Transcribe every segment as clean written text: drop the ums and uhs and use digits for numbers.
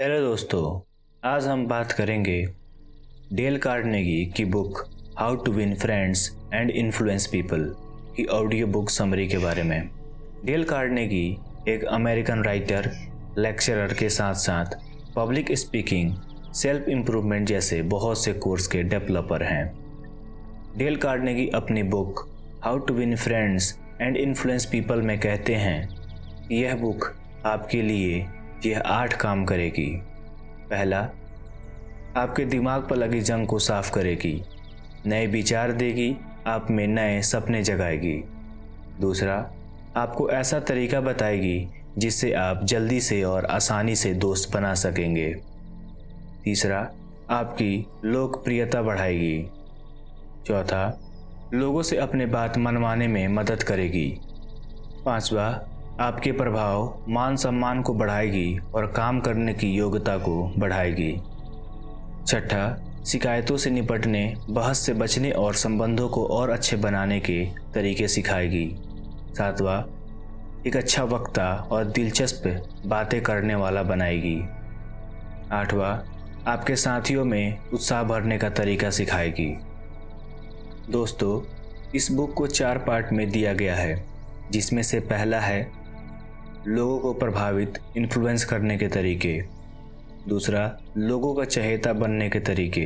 Hello दोस्तों, आज हम बात करेंगे डेल कार्नेगी की book How to Win Friends and Influence People की ऑडियो बुक समरी के बारे में। डेल कार्नेगी एक अमेरिकन राइटर, लेक्चरर के साथ साथ पब्लिक स्पीकिंग, सेल्फ इम्प्रूवमेंट जैसे बहुत से कोर्स के डेवलपर हैं। डेल कार्नेगी अपनी book How to Win Friends and Influence People में कहते हैं कि यह बुक आपके लिए यह 8 काम करेगी। पहला, आपके दिमाग पर लगी जंग को साफ करेगी, नए विचार देगी, आप में नए सपने जगाएगी। दूसरा, आपको ऐसा तरीका बताएगी जिससे आप जल्दी से और आसानी से दोस्त बना सकेंगे। तीसरा, आपकी लोकप्रियता बढ़ाएगी। चौथा, लोगों से अपने बात मनवाने में मदद करेगी। पांचवा, आपके प्रभाव मान सम्मान को बढ़ाएगी और काम करने की योग्यता को बढ़ाएगी। छठा, शिकायतों से निपटने, बहस से बचने और संबंधों को और अच्छे बनाने के तरीके सिखाएगी। सातवां, एक अच्छा वक्ता और दिलचस्प बातें करने वाला बनाएगी। आठवां, आपके साथियों में उत्साह भरने का तरीका सिखाएगी। दोस्तों, इस बुक को 4 पार्ट में दिया गया है, जिसमें से पहला है लोगों को प्रभावित इन्फ्लुएंस करने के तरीके। दूसरा, लोगों का चहेता बनने के तरीके।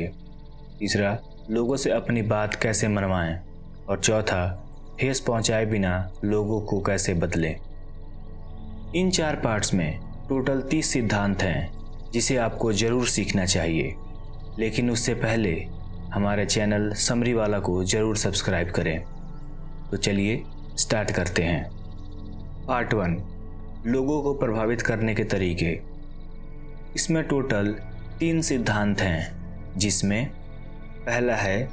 तीसरा, लोगों से अपनी बात कैसे मनवाएं। और चौथा, ठेस पहुंचाए बिना लोगों को कैसे बदलें। इन 4 पार्ट्स में टोटल 30 सिद्धांत हैं जिसे आपको ज़रूर सीखना चाहिए, लेकिन उससे पहले हमारे चैनल समरी वाला को ज़रूर सब्सक्राइब करें। तो चलिए स्टार्ट करते हैं। पार्ट 1, लोगों को प्रभावित करने के तरीके। इसमें टोटल 3 सिद्धांत हैं, जिसमें पहला है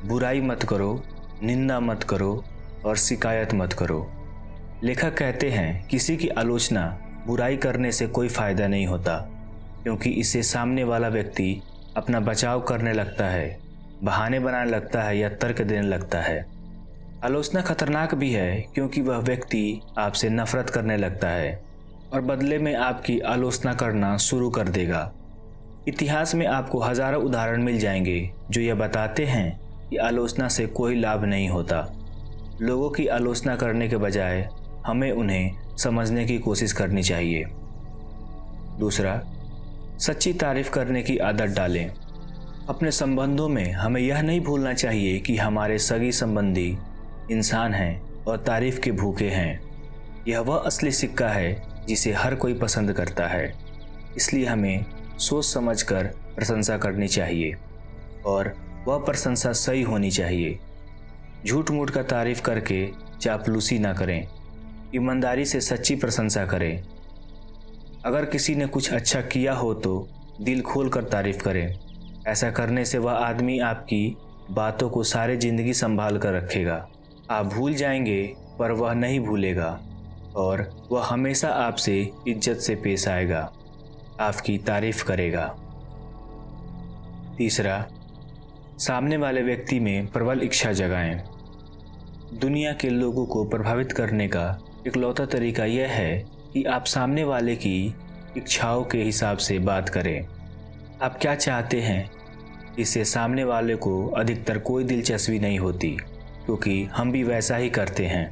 बुराई मत करो, निंदा मत करो और शिकायत मत करो। लेखक कहते हैं किसी की आलोचना, बुराई करने से कोई फ़ायदा नहीं होता, क्योंकि इससे सामने वाला व्यक्ति अपना बचाव करने लगता है, बहाने बनाने लगता है या तर्क देने लगता है। आलोचना खतरनाक भी है, क्योंकि वह व्यक्ति आपसे नफरत करने लगता है और बदले में आपकी आलोचना करना शुरू कर देगा। इतिहास में आपको हज़ारों उदाहरण मिल जाएंगे जो यह बताते हैं कि आलोचना से कोई लाभ नहीं होता। लोगों की आलोचना करने के बजाय हमें उन्हें समझने की कोशिश करनी चाहिए। दूसरा, सच्ची तारीफ करने की आदत डालें। अपने संबंधों में हमें यह नहीं भूलना चाहिए कि हमारे सगी संबंधी इंसान हैं और तारीफ के भूखे हैं। यह वह असली सिक्का है जिसे हर कोई पसंद करता है, इसलिए हमें सोच समझकर प्रशंसा करनी चाहिए और वह प्रशंसा सही होनी चाहिए। झूठ मूठ का तारीफ करके चापलूसी ना करें, ईमानदारी से सच्ची प्रशंसा करें। अगर किसी ने कुछ अच्छा किया हो तो दिल खोल कर तारीफ करें। ऐसा करने से वह आदमी आपकी बातों को सारी जिंदगी संभाल कर रखेगा। आप भूल जाएंगे पर वह नहीं भूलेगा और वह हमेशा आपसे इज्जत से पेश आएगा, आपकी तारीफ करेगा। तीसरा, सामने वाले व्यक्ति में प्रबल इच्छा जगाएं। दुनिया के लोगों को प्रभावित करने का इकलौता तरीका यह है कि आप सामने वाले की इच्छाओं के हिसाब से बात करें। आप क्या चाहते हैं, इससे सामने वाले को अधिकतर कोई दिलचस्पी नहीं होती, क्योंकि हम भी वैसा ही करते हैं।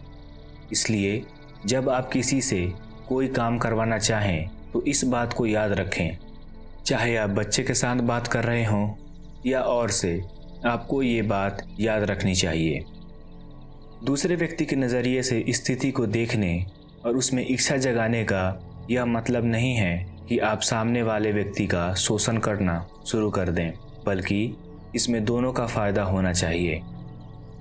इसलिए जब आप किसी से कोई काम करवाना चाहें तो इस बात को याद रखें, चाहे आप बच्चे के साथ बात कर रहे हों या और से, आपको ये बात याद रखनी चाहिए। दूसरे व्यक्ति के नज़रिए से स्थिति को देखने और उसमें इच्छा जगाने का यह मतलब नहीं है कि आप सामने वाले व्यक्ति का शोषण करना शुरू कर दें, बल्कि इसमें दोनों का फ़ायदा होना चाहिए।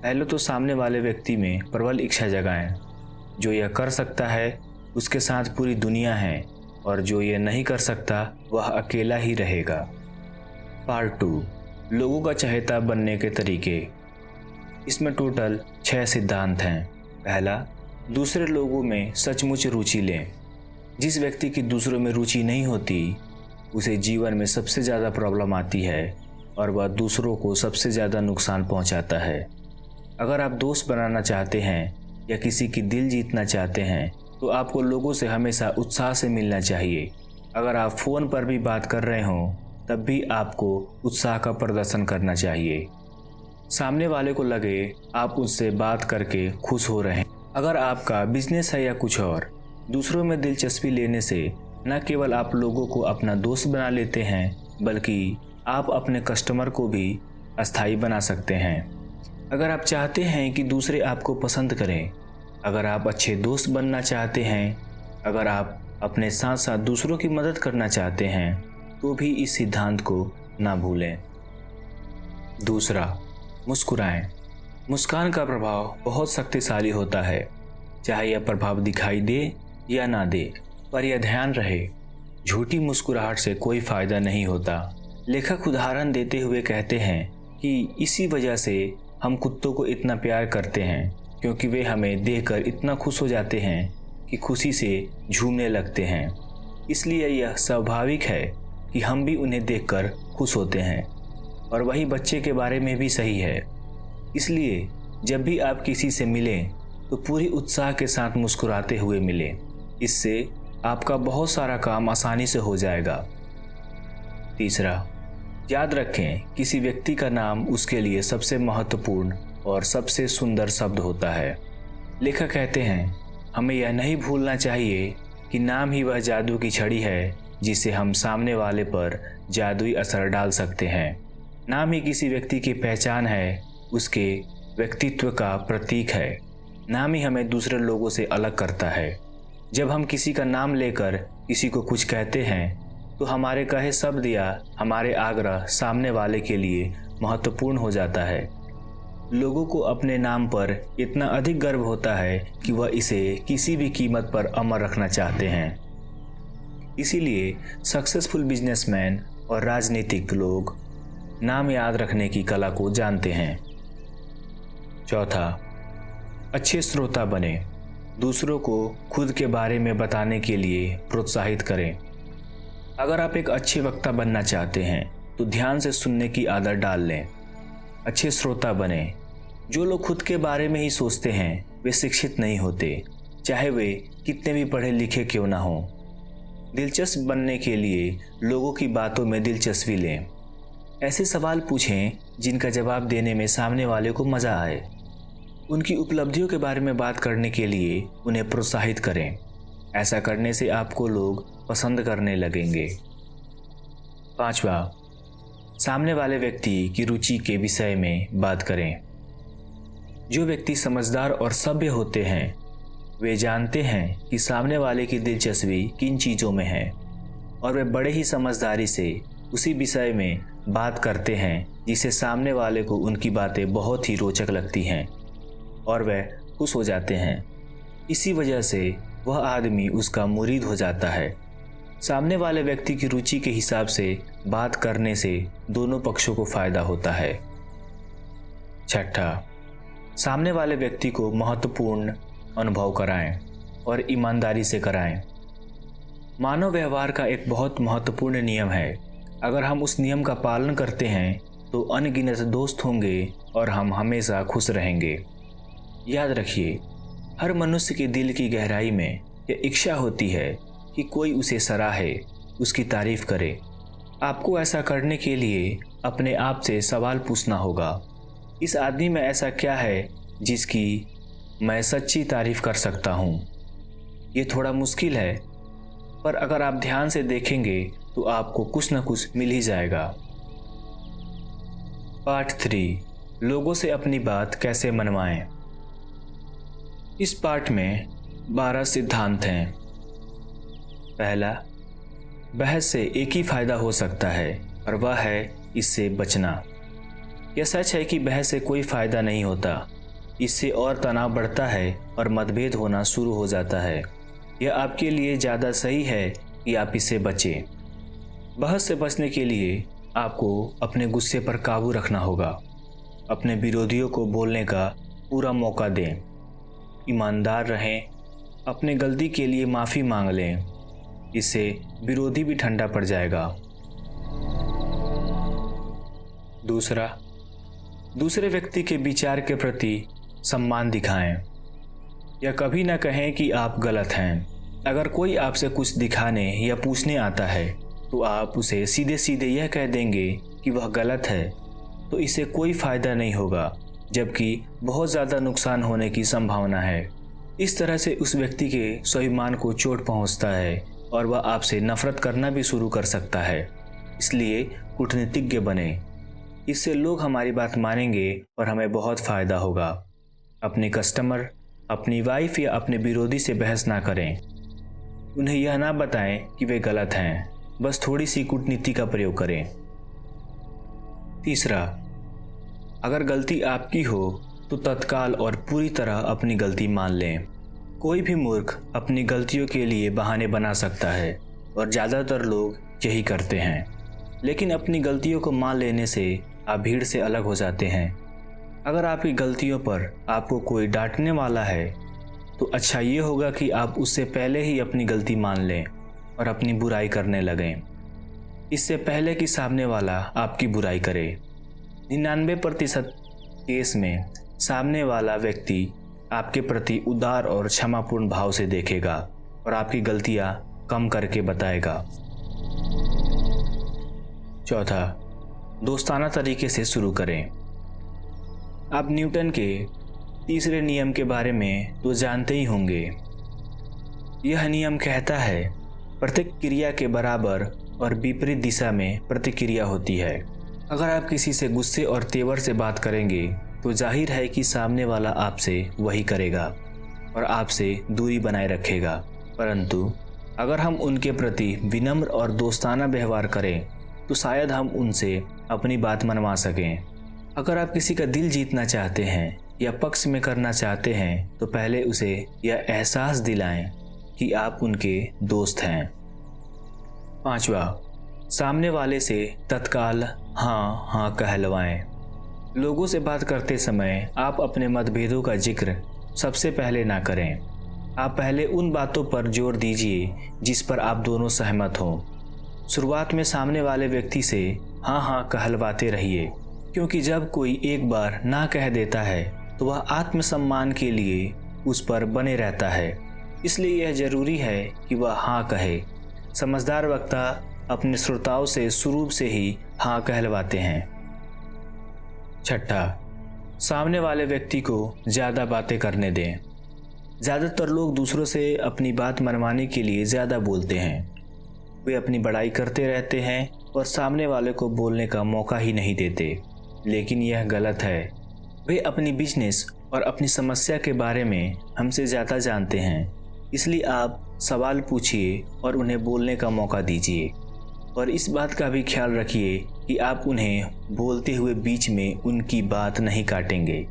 पहले तो सामने वाले व्यक्ति में प्रबल इच्छा जगाएं। जो यह कर सकता है उसके साथ पूरी दुनिया है, और जो यह नहीं कर सकता वह अकेला ही रहेगा। पार्ट 2, लोगों का चहेता बनने के तरीके। इसमें टोटल 6 सिद्धांत हैं। पहला, दूसरे लोगों में सचमुच रुचि लें। जिस व्यक्ति की दूसरों में रुचि नहीं होती, उसे जीवन में सबसे ज़्यादा प्रॉब्लम आती है और वह दूसरों को सबसे ज़्यादा नुकसान पहुंचाता है। अगर आप दोस्त बनाना चाहते हैं या किसी की दिल जीतना चाहते हैं तो आपको लोगों से हमेशा उत्साह से मिलना चाहिए। अगर आप फ़ोन पर भी बात कर रहे हों तब भी आपको उत्साह का प्रदर्शन करना चाहिए। सामने वाले को लगे आप उससे बात करके खुश हो रहे हैं। अगर आपका बिजनेस है या कुछ और, दूसरों में दिलचस्पी लेने से न केवल आप लोगों को अपना दोस्त बना लेते हैं बल्कि आप अपने कस्टमर को भी अस्थायी बना सकते हैं। अगर आप चाहते हैं कि दूसरे आपको पसंद करें, अगर आप अच्छे दोस्त बनना चाहते हैं, अगर आप अपने साथ साथ दूसरों की मदद करना चाहते हैं तो भी इस सिद्धांत को ना भूलें। दूसरा, मुस्कुराएं। मुस्कान का प्रभाव बहुत शक्तिशाली होता है, चाहे यह प्रभाव दिखाई दे या ना दे, पर यह ध्यान रहे, झूठी मुस्कुराहट से कोई फायदा नहीं होता। लेखक उदाहरण देते हुए कहते हैं कि इसी वजह से हम कुत्तों को इतना प्यार करते हैं, क्योंकि वे हमें देखकर इतना खुश हो जाते हैं कि खुशी से झूमने लगते हैं। इसलिए यह स्वाभाविक है कि हम भी उन्हें देखकर खुश होते हैं, और वही बच्चे के बारे में भी सही है। इसलिए जब भी आप किसी से मिलें तो पूरी उत्साह के साथ मुस्कुराते हुए मिलें। इससे आपका बहुत सारा काम आसानी से हो जाएगा। तीसरा, याद रखें, किसी व्यक्ति का नाम उसके लिए सबसे महत्वपूर्ण और सबसे सुंदर शब्द होता है। लेखक कहते हैं, हमें यह नहीं भूलना चाहिए कि नाम ही वह जादू की छड़ी है जिसे हम सामने वाले पर जादुई असर डाल सकते हैं। नाम ही किसी व्यक्ति की पहचान है, उसके व्यक्तित्व का प्रतीक है। नाम ही हमें दूसरे लोगों से अलग करता है। जब हम किसी का नाम लेकर किसी को कुछ कहते हैं तो हमारे कहे शब्द या हमारे आग्रह सामने वाले के लिए महत्वपूर्ण हो जाता है। लोगों को अपने नाम पर इतना अधिक गर्व होता है कि वह इसे किसी भी कीमत पर अमर रखना चाहते हैं। इसीलिए सक्सेसफुल बिजनेसमैन और राजनीतिक लोग नाम याद रखने की कला को जानते हैं। चौथा, अच्छे श्रोता बने। दूसरों को खुद के बारे में बताने के लिए प्रोत्साहित करें। अगर आप एक अच्छे वक्ता बनना चाहते हैं तो ध्यान से सुनने की आदत डाल लें। अच्छे श्रोता बने। जो लोग खुद के बारे में ही सोचते हैं वे शिक्षित नहीं होते, चाहे वे कितने भी पढ़े लिखे क्यों ना हों। दिलचस्प बनने के लिए लोगों की बातों में दिलचस्पी लें। ऐसे सवाल पूछें जिनका जवाब देने में सामने वाले को मज़ा आए। उनकी उपलब्धियों के बारे में बात करने के लिए उन्हें प्रोत्साहित करें। ऐसा करने से आपको लोग पसंद करने लगेंगे। पांचवा, सामने वाले व्यक्ति की रुचि के विषय में बात करें। जो व्यक्ति समझदार और सभ्य होते हैं वे जानते हैं कि सामने वाले की दिलचस्पी किन चीज़ों में है, और वे बड़े ही समझदारी से उसी विषय में बात करते हैं जिसे सामने वाले को उनकी बातें बहुत ही रोचक लगती हैं और वह खुश हो जाते हैं। इसी वजह से वह आदमी उसका मुरीद हो जाता है। सामने वाले व्यक्ति की रुचि के हिसाब से बात करने से दोनों पक्षों को फायदा होता है। छठा, सामने वाले व्यक्ति को महत्वपूर्ण अनुभव कराएं और ईमानदारी से कराएं। मानव व्यवहार का एक बहुत महत्वपूर्ण नियम है। अगर हम उस नियम का पालन करते हैं तो अनगिनत दोस्त होंगे और हम हमेशा खुश रहेंगे। याद रखिए, हर मनुष्य के दिल की गहराई में यह इच्छा होती है कि कोई उसे सराहे, उसकी तारीफ करे। आपको ऐसा करने के लिए अपने आप से सवाल पूछना होगा, इस आदमी में ऐसा क्या है जिसकी मैं सच्ची तारीफ कर सकता हूँ। ये थोड़ा मुश्किल है, पर अगर आप ध्यान से देखेंगे तो आपको कुछ न कुछ मिल ही जाएगा। पार्ट 3, लोगों से अपनी बात कैसे मनवाएं। इस पार्ट में 12 सिद्धांत हैं। पहला, बहस से एक ही फायदा हो सकता है और वह है इससे बचना। यह सच है कि बहस से कोई फायदा नहीं होता, इससे और तनाव बढ़ता है और मतभेद होना शुरू हो जाता है। यह आपके लिए ज़्यादा सही है कि आप इससे बचें। बहस से बचने के लिए आपको अपने गुस्से पर काबू रखना होगा। अपने विरोधियों को बोलने का पूरा मौका दें। ईमानदार रहें, अपने गलती के लिए माफ़ी मांग लें, इससे विरोधी भी ठंडा पड़ जाएगा। दूसरा, दूसरे व्यक्ति के विचार के प्रति सम्मान दिखाएं। या कभी ना कहें कि आप गलत हैं। अगर कोई आपसे कुछ दिखाने या पूछने आता है तो आप उसे सीधे सीधे यह कह देंगे कि वह गलत है, तो इससे कोई फ़ायदा नहीं होगा, जबकि बहुत ज़्यादा नुकसान होने की संभावना है। इस तरह से उस व्यक्ति के स्वाभिमान को चोट पहुंचता है और वह आपसे नफरत करना भी शुरू कर सकता है। इसलिए कूटनीतिज्ञ बने, इससे लोग हमारी बात मानेंगे और हमें बहुत फ़ायदा होगा। अपने कस्टमर, अपनी वाइफ या अपने विरोधी से बहस ना करें। उन्हें यह ना बताएं कि वे गलत हैं, बस थोड़ी सी कूटनीति का प्रयोग करें। तीसरा, अगर गलती आपकी हो तो तत्काल और पूरी तरह अपनी गलती मान लें। कोई भी मूर्ख अपनी गलतियों के लिए बहाने बना सकता है और ज़्यादातर लोग यही करते हैं, लेकिन अपनी गलतियों को मान लेने से आप भीड़ से अलग हो जाते हैं। अगर आपकी गलतियों पर आपको कोई डांटने वाला है तो अच्छा ये होगा कि आप उससे पहले ही अपनी गलती मान लें और अपनी बुराई करने लगें, इससे पहले कि सामने वाला आपकी बुराई करे। 99% केस में सामने वाला व्यक्ति आपके प्रति उदार और क्षमापूर्ण भाव से देखेगा और आपकी गलतियां कम करके बताएगा। चौथा, दोस्ताना तरीके से शुरू करें। आप न्यूटन के तीसरे नियम के बारे में तो जानते ही होंगे। यह नियम कहता है, प्रत्येक क्रिया के बराबर और विपरीत दिशा में प्रतिक्रिया होती है। अगर आप किसी से गुस्से और तेवर से बात करेंगे तो जाहिर है कि सामने वाला आपसे वही करेगा और आपसे दूरी बनाए रखेगा। परंतु अगर हम उनके प्रति विनम्र और दोस्ताना व्यवहार करें तो शायद हम उनसे अपनी बात मनवा सकें। अगर आप किसी का दिल जीतना चाहते हैं या पक्ष में करना चाहते हैं तो पहले उसे यह एहसास दिलाएं कि आप उनके दोस्त हैं। पांचवा, सामने वाले से तत्काल हाँ हाँ कहलवाएं। लोगों से बात करते समय आप अपने मतभेदों का जिक्र सबसे पहले ना करें। आप पहले उन बातों पर जोर दीजिए जिस पर आप दोनों सहमत हों। शुरुआत में सामने वाले व्यक्ति से हाँ हाँ कहलवाते रहिए, क्योंकि जब कोई एक बार ना कह देता है तो वह आत्मसम्मान के लिए उस पर बने रहता है। इसलिए यह जरूरी है कि वह हाँ कहे। समझदार वक्ता अपने श्रोताओं से शुरू से ही हाँ कहलवाते हैं। छठा, सामने वाले व्यक्ति को ज़्यादा बातें करने दें। ज़्यादातर लोग दूसरों से अपनी बात मनवाने के लिए ज़्यादा बोलते हैं। वे अपनी बड़ाई करते रहते हैं और सामने वाले को बोलने का मौका ही नहीं देते, लेकिन यह गलत है। वे अपनी बिजनेस और अपनी समस्या के बारे में हमसे ज़्यादा जानते हैं, इसलिए आप सवाल पूछिए और उन्हें बोलने का मौका दीजिए। और इस बात का भी ख्याल रखिए कि आप उन्हें बोलते हुए बीच में उनकी बात नहीं काटेंगे,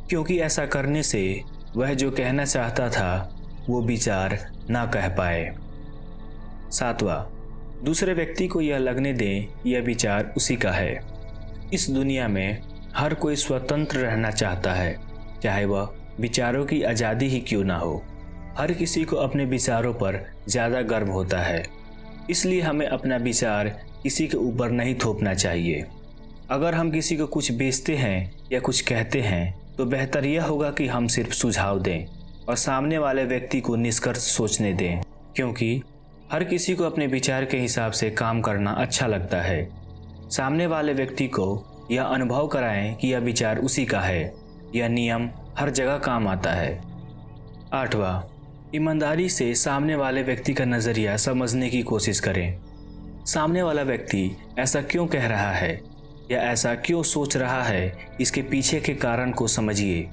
क्योंकि ऐसा करने से वह जो कहना चाहता था वो विचार ना कह पाए। सातवां, दूसरे व्यक्ति को यह लगने दें यह विचार उसी का है। इस दुनिया में हर कोई स्वतंत्र रहना चाहता है, चाहे वह विचारों की आज़ादी ही क्यों ना हो। हर किसी को अपने विचारों पर ज़्यादा गर्व होता है, इसलिए हमें अपना विचार किसी के ऊपर नहीं थोपना चाहिए। अगर हम किसी को कुछ बेचते हैं या कुछ कहते हैं तो बेहतर यह होगा कि हम सिर्फ सुझाव दें और सामने वाले व्यक्ति को निष्कर्ष सोचने दें, क्योंकि हर किसी को अपने विचार के हिसाब से काम करना अच्छा लगता है। सामने वाले व्यक्ति को यह अनुभव कराएं कि यह विचार उसी का है। यह नियम हर जगह काम आता है। आठवां, ईमानदारी से सामने वाले व्यक्ति का नज़रिया समझने की कोशिश करें। सामने वाला व्यक्ति ऐसा क्यों कह रहा है या ऐसा क्यों सोच रहा है, इसके पीछे के कारण को समझिए।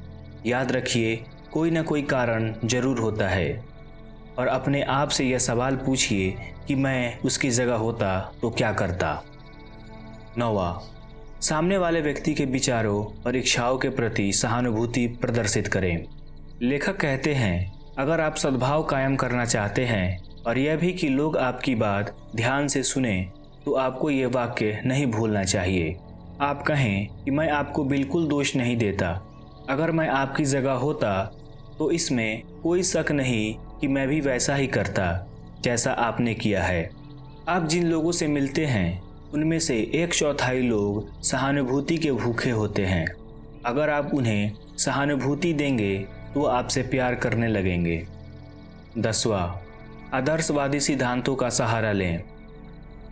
याद रखिए, कोई ना कोई कारण जरूर होता है और अपने आप से यह सवाल पूछिए कि मैं उसकी जगह होता तो क्या करता। नौवां, सामने वाले व्यक्ति के विचारों और इच्छाओं के प्रति सहानुभूति प्रदर्शित करें। लेखक कहते हैं, अगर आप सद्भाव कायम करना चाहते हैं और यह भी कि लोग आपकी बात ध्यान से सुने तो आपको ये वाक्य नहीं भूलना चाहिए। आप कहें कि मैं आपको बिल्कुल दोष नहीं देता, अगर मैं आपकी जगह होता तो इसमें कोई शक नहीं कि मैं भी वैसा ही करता जैसा आपने किया है। आप जिन लोगों से मिलते हैं उनमें से 1/4 लोग सहानुभूति के भूखे होते हैं। अगर आप उन्हें सहानुभूति देंगे तो आपसे प्यार करने लगेंगे। 10वां, आदर्शवादी सिद्धांतों का सहारा लें।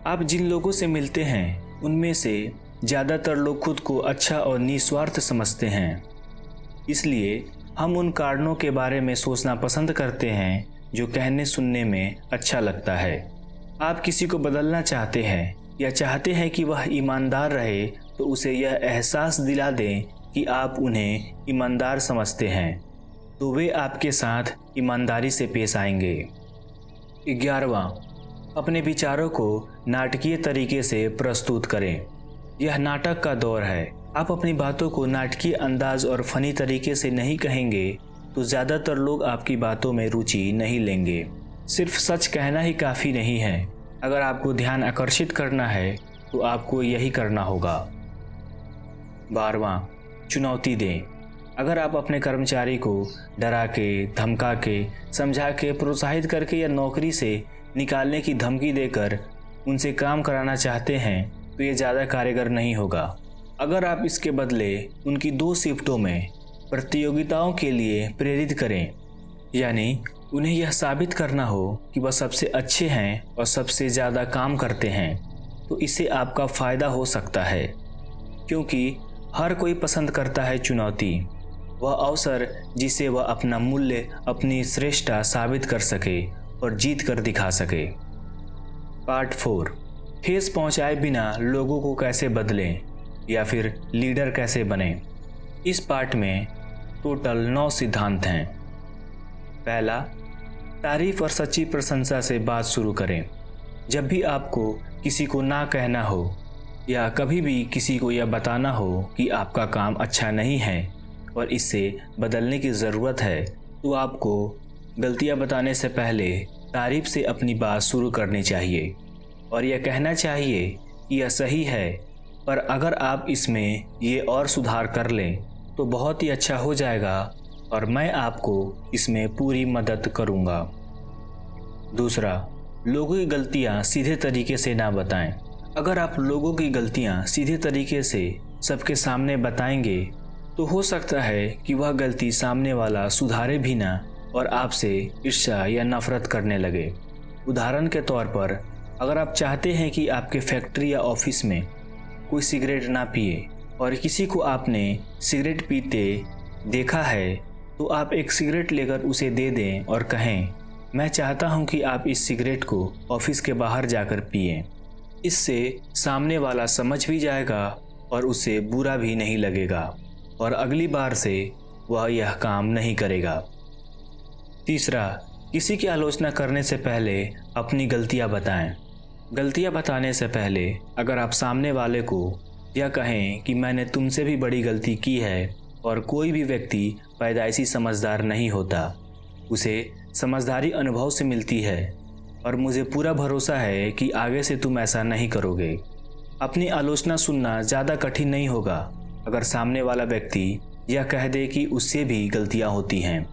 आप जिन लोगों से मिलते हैं उनमें से ज़्यादातर लोग खुद को अच्छा और निस्वार्थ समझते हैं, इसलिए हम उन कारणों के बारे में सोचना पसंद करते हैं जो कहने सुनने में अच्छा लगता है। आप किसी को बदलना चाहते हैं या चाहते हैं कि वह ईमानदार रहे, तो उसे यह एहसास दिला दें कि आप उन्हें ईमानदार समझते हैं, तो वे आपके साथ ईमानदारी से पेश आएंगे। 11वां, अपने विचारों को नाटकीय तरीके से प्रस्तुत करें। यह नाटक का दौर है। आप अपनी बातों को नाटकीय अंदाज और फनी तरीके से नहीं कहेंगे तो ज़्यादातर लोग आपकी बातों में रुचि नहीं लेंगे। सिर्फ सच कहना ही काफ़ी नहीं है। अगर आपको ध्यान आकर्षित करना है तो आपको यही करना होगा। 12वां, चुनौती दें। अगर आप अपने कर्मचारी को डरा के, धमका के, समझा के, प्रोत्साहित करके या नौकरी से निकालने की धमकी देकर उनसे काम कराना चाहते हैं तो ये ज़्यादा कारगर नहीं होगा। अगर आप इसके बदले उनकी 2 शिफ्टों में प्रतियोगिताओं के लिए प्रेरित करें, यानी उन्हें यह साबित करना हो कि वह सबसे अच्छे हैं और सबसे ज़्यादा काम करते हैं, तो इससे आपका फ़ायदा हो सकता है, क्योंकि हर कोई पसंद करता है चुनौती, वह अवसर जिसे वह अपना मूल्य, अपनी श्रेष्ठता साबित कर सके और जीत कर दिखा सके। पार्ट 4, ठेस पहुंचाए बिना लोगों को कैसे बदलें या फिर लीडर कैसे बने। इस पार्ट में टोटल 9 सिद्धांत हैं। पहला, तारीफ और सच्ची प्रशंसा से बात शुरू करें। जब भी आपको किसी को ना कहना हो या कभी भी किसी को यह बताना हो कि आपका काम अच्छा नहीं है और इससे बदलने की ज़रूरत है, तो आपको गलतियां बताने से पहले तारीफ से अपनी बात शुरू करनी चाहिए और यह कहना चाहिए कि यह सही है, पर अगर आप इसमें ये और सुधार कर लें तो बहुत ही अच्छा हो जाएगा और मैं आपको इसमें पूरी मदद करूंगा। दूसरा, लोगों की गलतियां सीधे तरीके से ना बताएं। अगर आप लोगों की गलतियां सीधे तरीके से सबके सामने बताएंगे तो हो सकता है कि वह गलती सामने वाला सुधारे भी ना और आपसे ईर्ष्या या नफरत करने लगे। उदाहरण के तौर पर, अगर आप चाहते हैं कि आपके फैक्ट्री या ऑफिस में कोई सिगरेट ना पिए और किसी को आपने सिगरेट पीते देखा है, तो आप एक सिगरेट लेकर उसे दे दें और कहें, मैं चाहता हूं कि आप इस सिगरेट को ऑफिस के बाहर जाकर पिएं। इससे सामने वाला समझ भी जाएगा और उसे बुरा भी नहीं लगेगा और अगली बार से वह यह काम नहीं करेगा। तीसरा, किसी की आलोचना करने से पहले अपनी गलतियां बताएं। गलतियां बताने से पहले अगर आप सामने वाले को यह कहें कि मैंने तुमसे भी बड़ी गलती की है और कोई भी व्यक्ति पैदाइशी समझदार नहीं होता, उसे समझदारी अनुभव से मिलती है और मुझे पूरा भरोसा है कि आगे से तुम ऐसा नहीं करोगे। अपनी आलोचना सुनना ज़्यादा कठिन नहीं होगा अगर सामने वाला व्यक्ति यह कह दे कि उससे भी गलतियां होती हैं।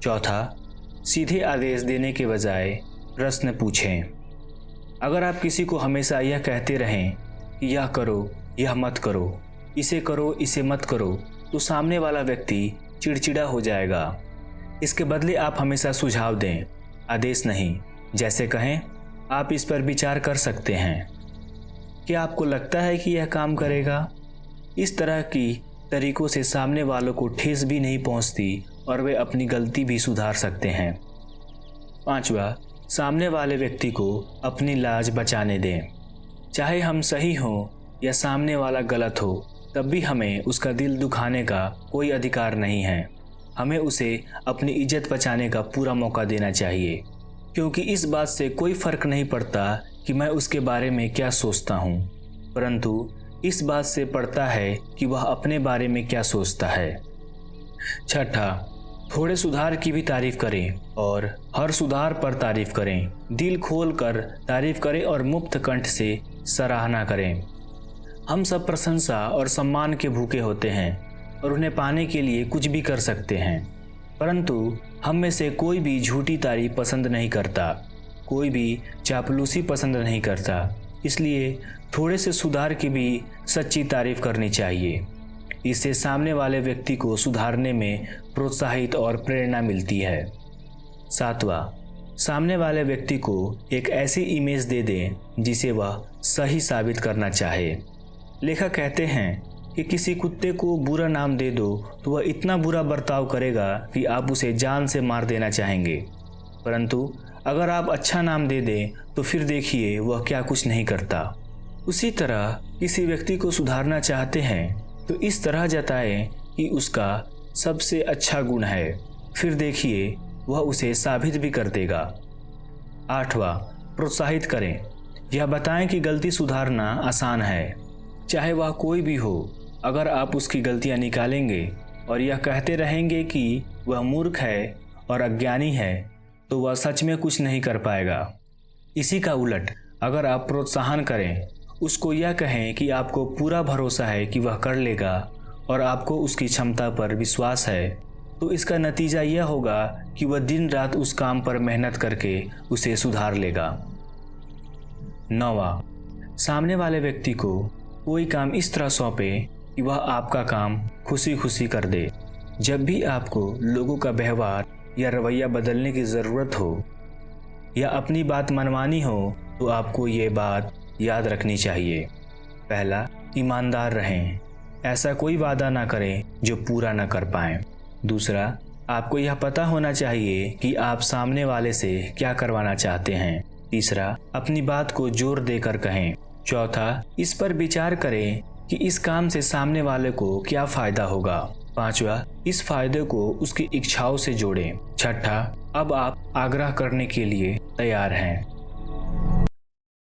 चौथा, सीधे आदेश देने के बजाय प्रश्न पूछें। अगर आप किसी को हमेशा यह कहते रहें कि यह करो, यह मत करो, इसे मत करो, तो सामने वाला व्यक्ति चिड़चिड़ा हो जाएगा। इसके बदले आप हमेशा सुझाव दें, आदेश नहीं। जैसे कहें, आप इस पर विचार कर सकते हैं, क्या आपको लगता है कि यह काम करेगा? इस तरह की तरीकों से सामने वालों को ठेस भी नहीं पहुंचती और वे अपनी गलती भी सुधार सकते हैं। पांचवा, सामने वाले व्यक्ति को अपनी लाज बचाने दें। चाहे हम सही हों या सामने वाला गलत हो, तब भी हमें उसका दिल दुखाने का कोई अधिकार नहीं है। हमें उसे अपनी इज्जत बचाने का पूरा मौका देना चाहिए, क्योंकि इस बात से कोई फर्क नहीं पड़ता कि मैं उसके बारे में क्या सोचता हूँ, परंतु इस बात से पड़ता है कि वह अपने बारे में क्या सोचता है। छठा, थोड़े सुधार की भी तारीफ करें और हर सुधार पर तारीफ करें। दिल खोल कर तारीफ करें और मुक्त कंठ से सराहना करें। हम सब प्रशंसा और सम्मान के भूखे होते हैं और उन्हें पाने के लिए कुछ भी कर सकते हैं, परंतु हम में से कोई भी झूठी तारीफ पसंद नहीं करता, कोई भी चापलूसी पसंद नहीं करता। इसलिए थोड़े से सुधार की भी सच्ची तारीफ करनी चाहिए। इससे सामने वाले व्यक्ति को सुधारने में प्रोत्साहित और प्रेरणा मिलती है। सातवां, सामने वाले व्यक्ति को एक ऐसी इमेज दे दें जिसे वह सही साबित करना चाहे। लेखक कहते हैं कि किसी कुत्ते को बुरा नाम दे दो तो वह इतना बुरा बर्ताव करेगा कि आप उसे जान से मार देना चाहेंगे, परंतु अगर आप अच्छा नाम दे दें तो फिर देखिए वह क्या कुछ नहीं करता। उसी तरह किसी व्यक्ति को सुधारना चाहते हैं तो इस तरह जताएं कि उसका सबसे अच्छा गुण है, फिर देखिए वह उसे साबित भी कर देगा। 8वां, प्रोत्साहित करें। यह बताएं कि गलती सुधारना आसान है, चाहे वह कोई भी हो। अगर आप उसकी गलतियां निकालेंगे और यह कहते रहेंगे कि वह मूर्ख है और अज्ञानी है तो वह सच में कुछ नहीं कर पाएगा। इसी का उलट अगर आप प्रोत्साहन करें, उसको यह कहें कि आपको पूरा भरोसा है कि वह कर लेगा और आपको उसकी क्षमता पर विश्वास है, तो इसका नतीजा यह होगा कि वह दिन रात उस काम पर मेहनत करके उसे सुधार लेगा। 9वां, सामने वाले व्यक्ति को कोई काम इस तरह सौंपे कि वह आपका काम खुशी खुशी कर दे। जब भी आपको लोगों का व्यवहार या रवैया बदलने की ज़रूरत हो या अपनी बात मनवानी हो तो आपको ये बात याद रखनी चाहिए। पहला, ईमानदार रहें। ऐसा कोई वादा ना करें जो पूरा ना कर पाएं। दूसरा, आपको यह पता होना चाहिए कि आप सामने वाले से क्या करवाना चाहते हैं। तीसरा, अपनी बात को जोर देकर कहें। चौथा, इस पर विचार करें कि इस काम से सामने वाले को क्या फ़ायदा होगा। 5वां, इस फायदे को उसकी इच्छाओं से जोड़ें। 6ठा, अब आप आग्रह करने के लिए तैयार हैं।